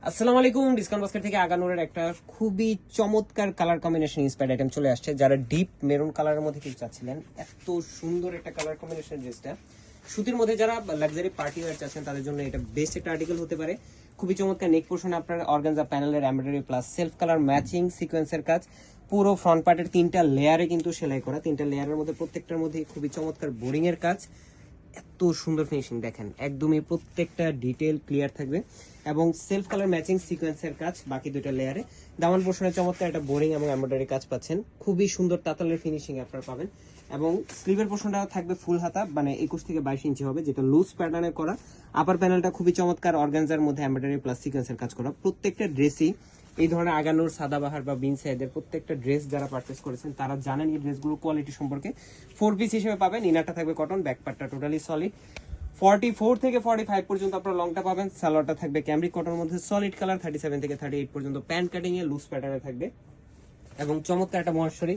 আসসালামু আলাইকুম। Discount basket থেকে আগানোর একটা খুবই চমৎকার কালার কম্বিনেশন ইন্সপায়ার্ড আইটেম চলে আসছে। যারা ডিপ মেরুন কালারের মধ্যে কিছু চাচ্ছিলেন, এত সুন্দর একটা কালার কম্বিনেশন ড্রেসটা সুতির মধ্যে যারা লাক্সারি পার্টি ওয়্যার চাচ্ছেন তাদের জন্য এটা বেস্ট একটা আর্টিকেল হতে পারে। খুবই চমৎকার নেক পোর্শনে আপনার অর্গানজা প্যানেলের embroidery plus self colour matching সিকোয়েন্সের কাজ। পুরো ফ্রন্ট পার্টের তিনটা লেয়ারে কিন্তু সেলাই করা, তিনটা লেয়ারের মধ্যে প্রত্যেকটার মধ্যে খুবই চমৎকার বোরিং এর কাজ। এত সুন্দর ফিনিশিং দেখেন, একদমই প্রত্যেকটা ডিটেল ক্লিয়ার থাকবে এবং সেলফ কালার ম্যাচিং সিকোয়েন্সের কাজ বাকি দুটো লেয়ারে। দামান পোর্শনে চমৎকার একটা বোরিং এবং এমব্রয়ডারি কাজ পাচ্ছেন, খুবই সুন্দর তাতালের ফিনিশিং আপনারা পাবেন। এবং স্লিভের পোর্শনটা থাকবে ফুল হাতা, মানে 21 থেকে 22 ইঞ্চি হবে, যেটা লুজ প্যাটার্নে করা। আপার প্যানেলটা খুবই চমৎকার অর্গানজার মধ্যে এমব্রয়ডারি প্লাস সিকোয়েন্সের কাজ করা। প্রত্যেকটা ড্রেসই এই ধরনের আগানোর সাদাবাহার বা বিন সাইডের প্রত্যেকটা ড্রেস যারা পারচেস করেছেন তারা জানেন এই ড্রেসগুলোর কোয়ালিটি সম্পর্কে। 4 পিস হিসেবে পাবেন, ইনারটা থাকবে কটন, ব্যাক পার্টটা টোটালি সলিড। 44 থেকে 45 পর্যন্ত আপনারা লংটা পাবেন। সালোয়ারটা থাকবে ক্যামরিক কটনের মধ্যে সলিড কালার। 37 থেকে 38 পর্যন্ত প্যান্ট কাটিং এ লুজ প্যাটার্নে থাকবে এবং চমৎকার একটা মহেশ্বরী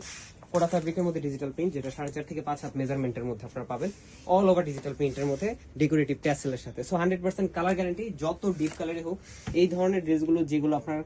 কোটা ফ্যাব্রিকের মধ্যে ডিজিটাল প্রিন্ট, যেটা 4.5 থেকে 5 হাত মেজারমেন্টের মধ্যে আপনারা পাবেন। অল ওভার ডিজিটাল প্রিন্টের মধ্যে ডেকোরেটিভ ট্যাসেলের সাথে। So 100% colour guarantee. যত ডিপ কালারই হোক, এই ধরনের ড্রেসগুলো যেগুলো আপনার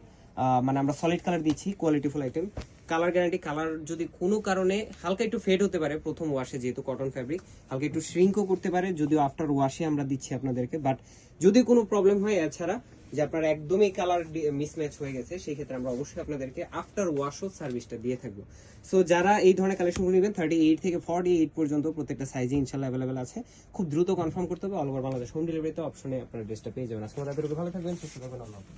মানে আমরা সলিড কালার দিচ্ছি, কোয়ালিটিফুল আইটেম, কালার গ্যারান্টি। কালার যদি কোনো কারণে হালকা একটু ফেড হতে পারে প্রথম ওয়াশে, যেহেতু কটন ফ্যাব্রিক, হালকা একটু শ্রিঙ্কও করতে পারে, যদিও আফটার ওয়াশে আমরা দিচ্ছি আপনাদেরকে। বাট যদি কোনো প্রবলেম হয় এছাড়া যে আপনার একদমই কালার মিসম্যাচ হয়ে গেছে, সেই ক্ষেত্রে আমরা অবশ্যই আপনাদেরকে আফটার ওয়াশও সার্ভিসটা দিয়ে থাকবো। সো যারা এই ধরনের কালেকশনগুলো নেবেন 38 থেকে 48 পর্যন্ত প্রত্যেকটা সাইজে ইনশাল্লাহ অ্যাভেলেবেল আছে। খুব দ্রুত কনফার্ম করতে হবে। অল ওভার বাংলাদেশ হোম ডেলিভারিতে অপশনে আপনার ড্রেসটা পেয়ে যাবেন। আজকে ভালো থাকবেন, সুস্থ থাকবেন। আল্লাহ হাফেজ।